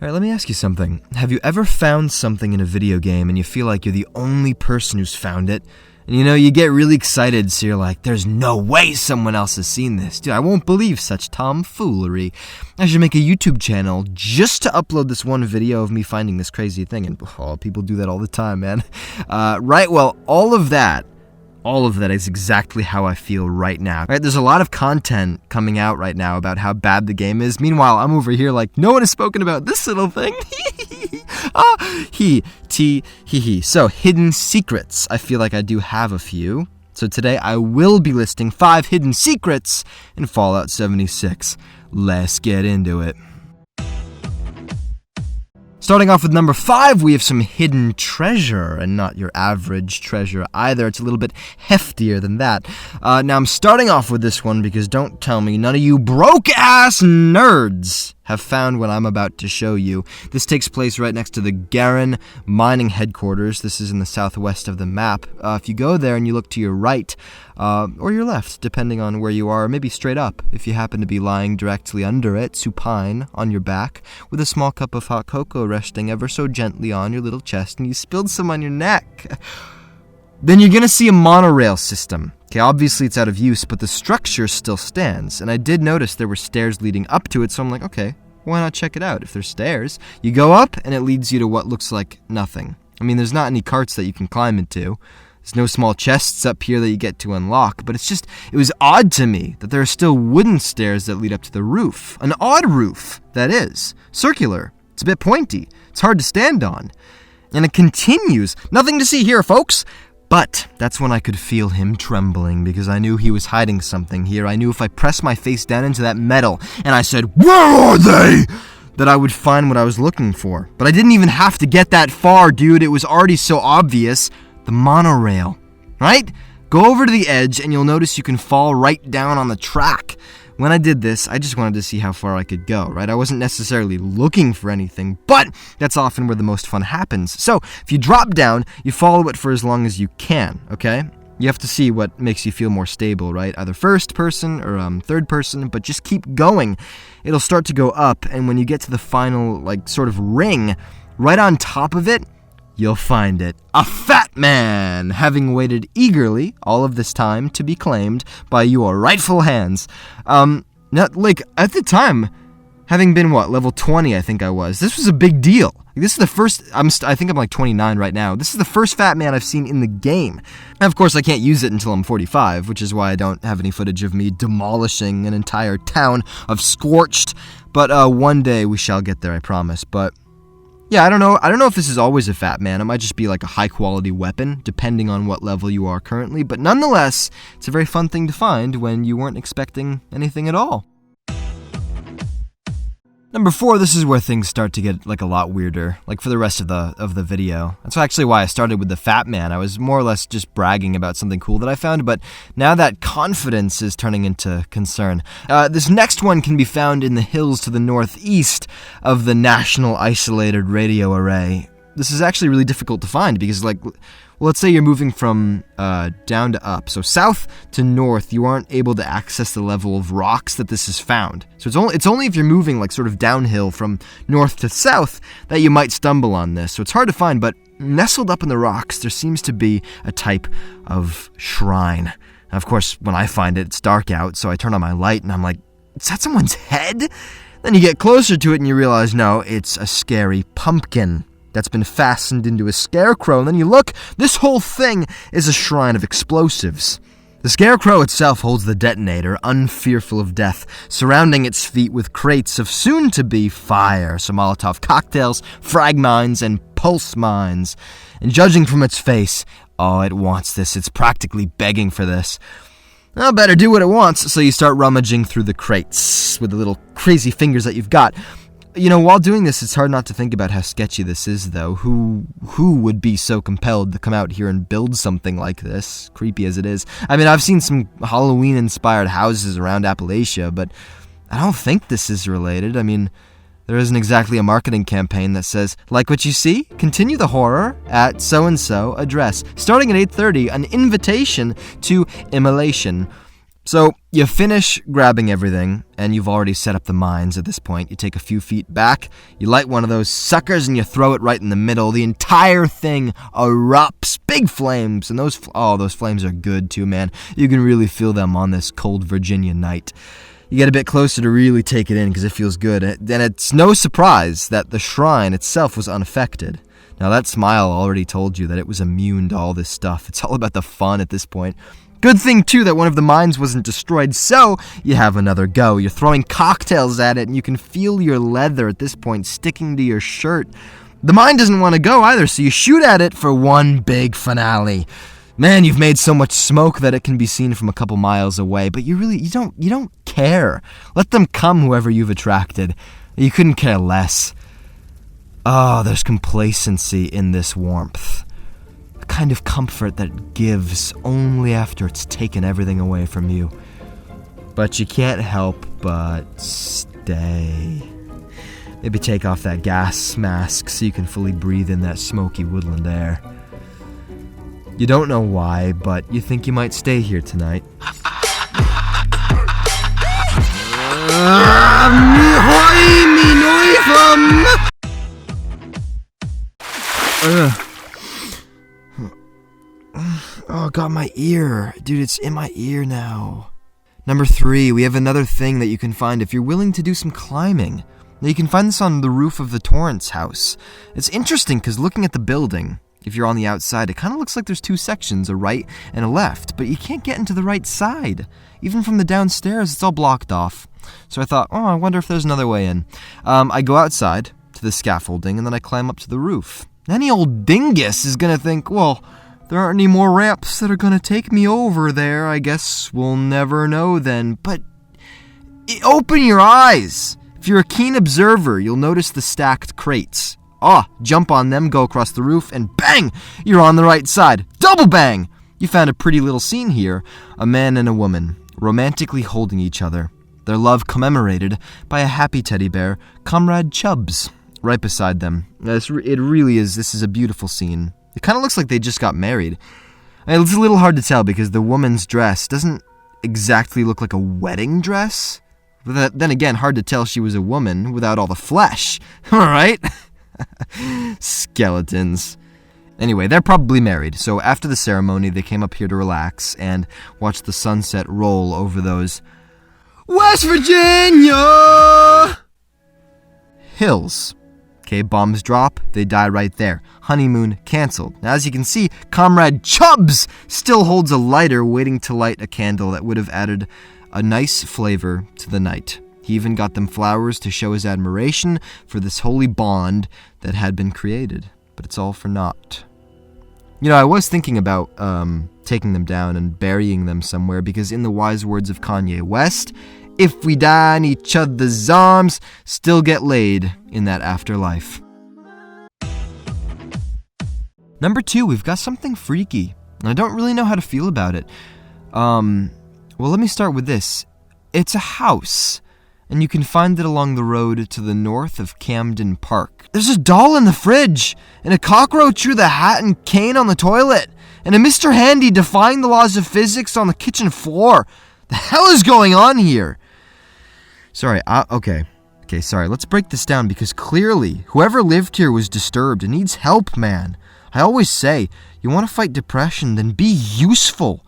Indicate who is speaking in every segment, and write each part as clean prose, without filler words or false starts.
Speaker 1: Alright, let me ask you something. Have you ever found something in a video game and you feel like you're the only person who's found it? And you get really excited, so you're like, there's no way someone else has seen this. Dude, I won't believe such tomfoolery. I should make a YouTube channel just to upload this one video of me finding this crazy thing. And people do that all the time, man. Right, well, all of that is exactly how I feel right now. Right, there's a lot of content coming out right now about how bad the game is. Meanwhile, I'm over here like, no one has spoken about this little thing. So, hidden secrets. I feel like I do have a few. So today I will be listing 5 hidden secrets in Fallout 76. Let's get into it. Starting off with number 5, we have some hidden treasure, and not your average treasure either. It's a little bit heftier than that. Now, I'm starting off with this one because don't tell me none of you broke-ass nerds have found what I'm about to show you. This takes place right next to the Garen mining headquarters. This is in the southwest of the map. If you go there and you look to your right, or your left, depending on where you are, or maybe straight up, if you happen to be lying directly under it, supine, on your back, with a small cup of hot cocoa resting ever so gently on your little chest, and you spilled some on your neck, then you're gonna see a monorail system. Okay, obviously it's out of use, but the structure still stands, and I did notice there were stairs leading up to it, so I'm like, okay, why not check it out? If there's stairs, you go up, and it leads you to what looks like nothing. I mean, there's not any carts that you can climb into. There's no small chests up here that you get to unlock, but it was odd to me that there are still wooden stairs that lead up to the roof. An odd roof, that is. Circular. It's a bit pointy. It's hard to stand on. And it continues. Nothing to see here, folks. But that's when I could feel him trembling, because I knew he was hiding something here. I knew if I pressed my face down into that metal and I said, "Where are they?" that I would find what I was looking for. But I didn't even have to get that far, dude. It was already so obvious. The monorail, right? Go over to the edge and you'll notice you can fall right down on the track. When I did this, I just wanted to see how far I could go, right? I wasn't necessarily looking for anything, but that's often where the most fun happens. So, if you drop down, you follow it for as long as you can, okay? You have to see what makes you feel more stable, right? Either first person or third person, but just keep going. It'll start to go up, and when you get to the final, sort of ring, right on top of it, you'll find it. A fat man, having waited eagerly all of this time to be claimed by your rightful hands. At the time, having been, level 20, I think I was, this was a big deal. This is the first, I think I'm like 29 right now. This is the first fat man I've seen in the game. And of course, I can't use it until I'm 45, which is why I don't have any footage of me demolishing an entire town of Scorched. But one day we shall get there, I promise. But yeah, I don't know if this is always a fat man. It might just be like a high-quality weapon, depending on what level you are currently. But nonetheless, it's a very fun thing to find when you weren't expecting anything at all. Number 4, this is where things start to get a lot weirder, for the rest of the video. That's actually why I started with the fat man. I was more or less just bragging about something cool that I found, but now that confidence is turning into concern. This next one can be found in the hills to the northeast of the National Isolated Radio Array. This is actually really difficult to find because, let's say you're moving from down to up. So south to north, you aren't able to access the level of rocks that this is found. So it's only if you're moving sort of downhill from north to south that you might stumble on this. So it's hard to find, but nestled up in the rocks, there seems to be a type of shrine. Now, of course, when I find it, it's dark out, so I turn on my light and I'm like, is that someone's head? Then you get closer to it and you realize, no, it's a scary pumpkin that's been fastened into a scarecrow, and then you look, this whole thing is a shrine of explosives. The scarecrow itself holds the detonator, unfearful of death, surrounding its feet with crates of soon-to-be fire, so Molotov cocktails, frag mines, and pulse mines. And judging from its face, it wants this. It's practically begging for this. Well, better do what it wants, so you start rummaging through the crates with the little crazy fingers that you've got. While doing this, it's hard not to think about how sketchy this is, though. Who would be so compelled to come out here and build something like this, creepy as it is? I mean, I've seen some Halloween-inspired houses around Appalachia, but I don't think this is related. I mean, there isn't exactly a marketing campaign that says, like what you see? Continue the horror at so-and-so address. Starting at 8:30, an invitation to immolation. So you finish grabbing everything, and you've already set up the mines at this point. You take a few feet back, you light one of those suckers, and you throw it right in the middle. The entire thing erupts, big flames, and those flames are good too, man. You can really feel them on this cold Virginia night. You get a bit closer to really take it in because it feels good, and it's no surprise that the shrine itself was unaffected. Now that smile already told you that it was immune to all this stuff. It's all about the fun at this point. Good thing, too, that one of the mines wasn't destroyed, so you have another go. You're throwing cocktails at it, and you can feel your leather at this point sticking to your shirt. The mine doesn't want to go either, so you shoot at it for one big finale. Man, you've made so much smoke that it can be seen from a couple miles away, but you don't care. Let them come, whoever you've attracted. You couldn't care less. Oh, there's complacency in this warmth. Kind of comfort that gives only after it's taken everything away from you. But you can't help but stay. Maybe take off that gas mask so you can fully breathe in that smoky woodland air. You don't know why, but you think you might stay here tonight. Oh, God, my ear. Dude, it's in my ear now. Number 3, we have another thing that you can find if you're willing to do some climbing. Now, you can find this on the roof of the Torrance House. It's interesting because looking at the building, if you're on the outside, it kind of looks like there's 2 sections, a right and a left, but you can't get into the right side. Even from the downstairs, it's all blocked off. So I thought, I wonder if there's another way in. I go outside to the scaffolding, and then I climb up to the roof. Any old dingus is going to think, well, there aren't any more ramps that are going to take me over there. I guess we'll never know then. But open your eyes. If you're a keen observer, you'll notice the stacked crates. Jump on them, go across the roof, and bang! You're on the right side. Double bang! You found a pretty little scene here. A man and a woman, romantically holding each other. Their love commemorated by a happy teddy bear, Comrade Chubbs, right beside them. This is a beautiful scene. It kind of looks like they just got married. It's a little hard to tell because the woman's dress doesn't exactly look like a wedding dress. But then again, hard to tell she was a woman without all the flesh. Alright? Skeletons. Anyway, they're probably married, so after the ceremony, they came up here to relax and watch the sunset roll over those West Virginia hills. Okay, bombs drop, they die right there. Honeymoon canceled. Now, as you can see, Comrade Chubbs still holds a lighter waiting to light a candle that would have added a nice flavor to the night. He even got them flowers to show his admiration for this holy bond that had been created. But it's all for naught. You know, I was thinking about taking them down and burying them somewhere because in the wise words of Kanye West, if we die in each other's arms, still get laid in that afterlife. Number 2, we've got something freaky. I don't really know how to feel about it. Well, let me start with this. It's a house, and you can find it along the road to the north of Camden Park. There's a doll in the fridge, and a cockroach through the hat and cane on the toilet, and a Mr. Handy defying the laws of physics on the kitchen floor. The hell is going on here? Sorry, sorry, let's break this down because clearly, whoever lived here was disturbed and needs help, man. I always say, you want to fight depression, then be useful.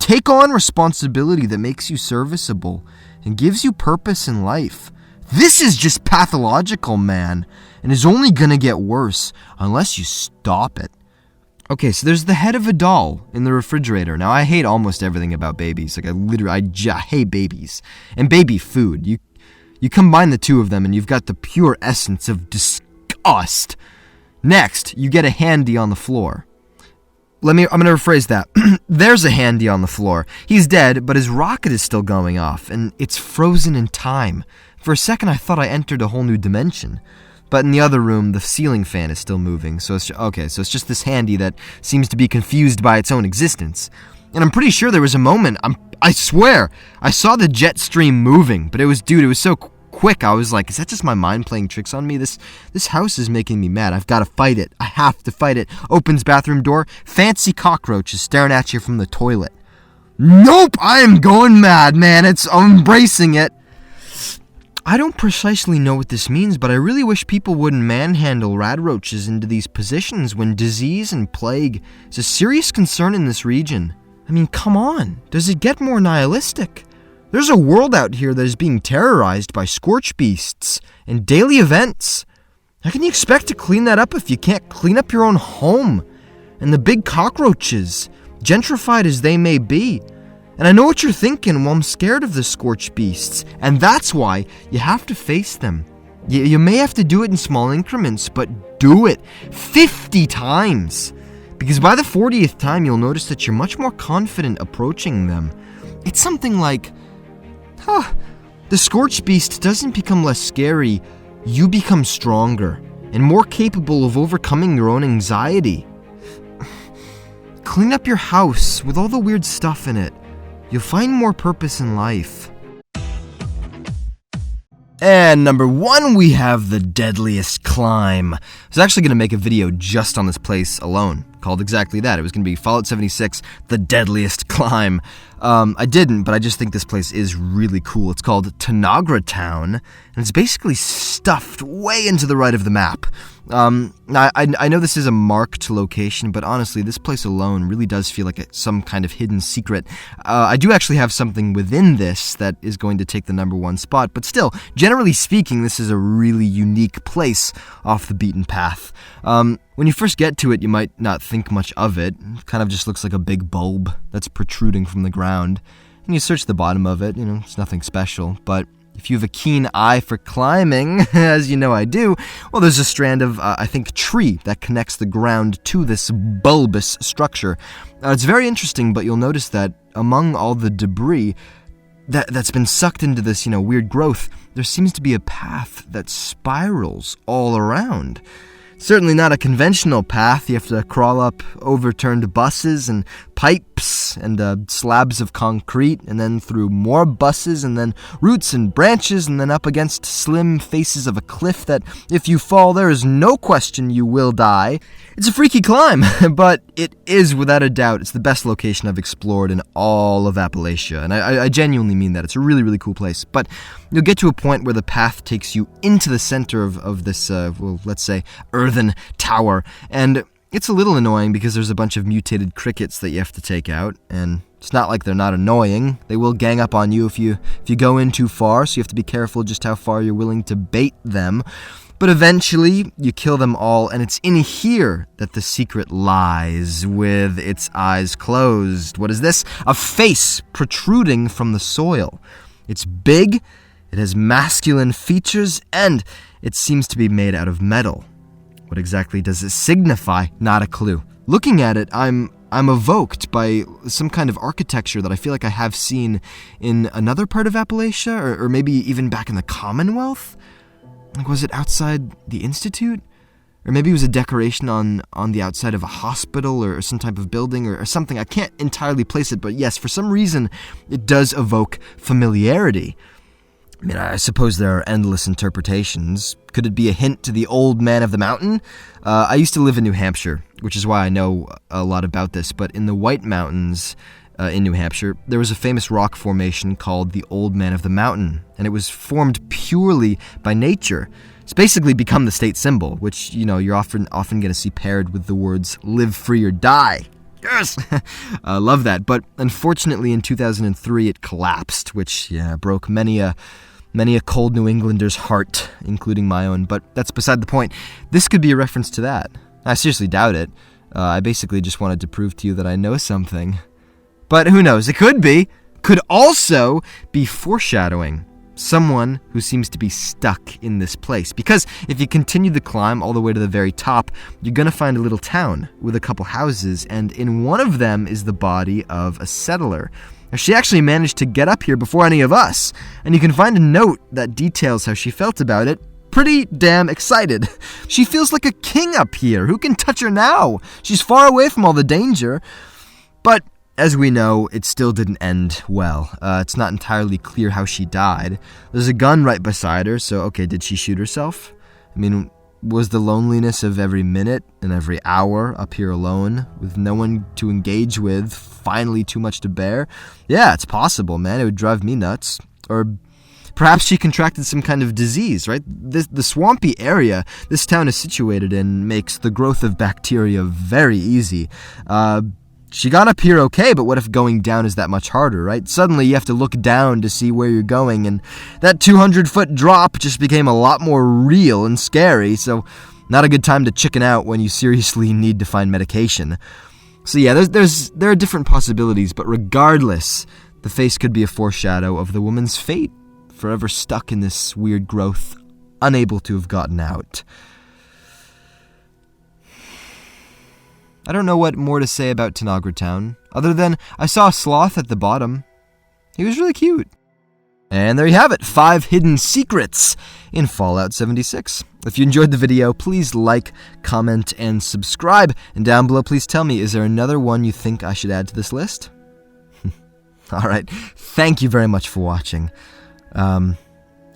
Speaker 1: Take on responsibility that makes you serviceable and gives you purpose in life. This is just pathological, man, and is only gonna get worse unless you stop it. Okay, so there's the head of a doll in the refrigerator. Now, I hate almost everything about babies. Like, I hate babies. And baby food. You combine the two of them and you've got the pure essence of disgust. Next, you get a handy on the floor. I'm going to rephrase that. There's a handy on the floor. He's dead, but his rocket is still going off, and it's frozen in time. For a second, I thought I entered a whole new dimension. But in the other room, the ceiling fan is still moving. So it's just this handy that seems to be confused by its own existence. And I'm pretty sure there was a moment, I swear, I saw the jet stream moving, but it was so quick. I was like, is that just my mind playing tricks on me? This house is making me mad. I've got to fight it. I have to fight it. Opens bathroom door. Fancy cockroach is staring at you from the toilet. Nope, I am going mad, man. I'm embracing it. I don't precisely know what this means, but I really wish people wouldn't manhandle radroaches into these positions when disease and plague is a serious concern in this region. I mean, come on. Does it get more nihilistic? There's a world out here that is being terrorized by scorch beasts and daily events. How can you expect to clean that up if you can't clean up your own home? And the big cockroaches, gentrified as they may be. And I know what you're thinking, well, I'm scared of the scorch beasts, and that's why you have to face them. You may have to do it in small increments, but do it 50 times. Because by the 40th time, you'll notice that you're much more confident approaching them. It's something like, the scorch beast doesn't become less scary, you become stronger and more capable of overcoming your own anxiety. Clean up your house with all the weird stuff in it. You'll find more purpose in life. And number 1, we have the Deadliest Climb. I was actually going to make a video just on this place alone, called exactly that. It was going to be Fallout 76, the Deadliest Climb. I didn't, but I just think this place is really cool. It's called Tanagra Town, and it's basically stuffed way into the right of the map. I know this is a marked location, but honestly, this place alone really does feel like some kind of hidden secret. I do actually have something within this that is going to take the number 1 spot, but still, generally speaking, this is a really unique place off the beaten path. When you first get to it, you might not think much of it. It kind of just looks like a big bulb that's protruding from the ground. And you search the bottom of it, it's nothing special, but if you have a keen eye for climbing, as you know I do, well, there's a strand of, tree that connects the ground to this bulbous structure. It's very interesting, but you'll notice that among all the debris that's been sucked into this, weird growth, there seems to be a path that spirals all around. Certainly not a conventional path. You have to crawl up overturned buses and pipes and slabs of concrete, and then through more buses, and then roots and branches, and then up against slim faces of a cliff that, if you fall, there is no question you will die. It's a freaky climb, but it is, without a doubt, it's the best location I've explored in all of Appalachia, and I genuinely mean that. It's a really, really cool place, but you'll get to a point where the path takes you into the center of this, let's say, earthen tower, and it's a little annoying because there's a bunch of mutated crickets that you have to take out, and it's not like they're not annoying. They will gang up on you if you go in too far, so you have to be careful just how far you're willing to bait them. But eventually, you kill them all, and it's in here that the secret lies, with its eyes closed. What is this? A face protruding from the soil. It's big, it has masculine features, and it seems to be made out of metal. What exactly does it signify? Not a clue. Looking at it, I'm evoked by some kind of architecture that I feel like I have seen in another part of Appalachia, or maybe even back in the Commonwealth. Like, was it outside the Institute? Or maybe it was a decoration on the outside of a hospital or some type of building or something. I can't entirely place it, but yes, for some reason, it does evoke familiarity. I mean, I suppose there are endless interpretations. Could it be a hint to the old man of the mountain? I used to live in New Hampshire, which is why I know a lot about this, but in the White Mountains in New Hampshire, there was a famous rock formation called the Old Man of the Mountain, and it was formed purely by nature. It's basically become the state symbol, which, you're often going to see paired with the words, live free or die. Yes! I love that, but unfortunately in 2003 it collapsed, which, broke many a cold New Englander's heart, including my own, but that's beside the point. This could be a reference to that. I seriously doubt it. I basically just wanted to prove to you that I know something. But who knows, it could be. Could also be foreshadowing. Someone who seems to be stuck in this place. Because if you continue the climb all the way to the very top, you're going to find a little town with a couple houses, and in one of them is the body of a settler. She actually managed to get up here before any of us, and you can find a note that details how she felt about it. Pretty damn excited. She feels like a king up here. Who can touch her now? She's far away from all the danger. But as we know, it still didn't end well. It's not entirely clear how she died. There's a gun right beside her, so okay, did she shoot herself? I mean, Was the loneliness of every minute and every hour up here alone, with no one to engage with, finally too much to bear? Yeah, it's possible, man. It would drive me nuts. Or perhaps she contracted some kind of disease, right? The swampy area this town is situated in makes the growth of bacteria very easy. She got up here okay, but what if going down is that much harder, right? Suddenly you have to look down to see where you're going, and that 200-foot drop just became a lot more real and scary, so not a good time to chicken out when you seriously need to find medication. So yeah, there are different possibilities, but regardless, the face could be a foreshadow of the woman's fate, forever stuck in this weird growth, unable to have gotten out. I don't know what more to say about Tanagra Town, other than I saw a sloth at the bottom. He was really cute. And there you have it, 5 hidden secrets in Fallout 76. If you enjoyed the video, please like, comment, and subscribe. And down below, please tell me, is there another one you think I should add to this list? Alright, thank you very much for watching. I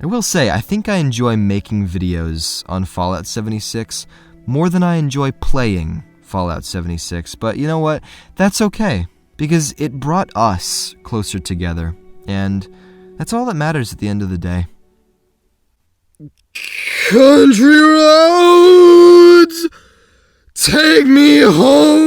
Speaker 1: will say, I think I enjoy making videos on Fallout 76 more than I enjoy playing Fallout 76, but you know what? That's okay, because it brought us closer together, and that's all that matters at the end of the day. Country roads, take me home.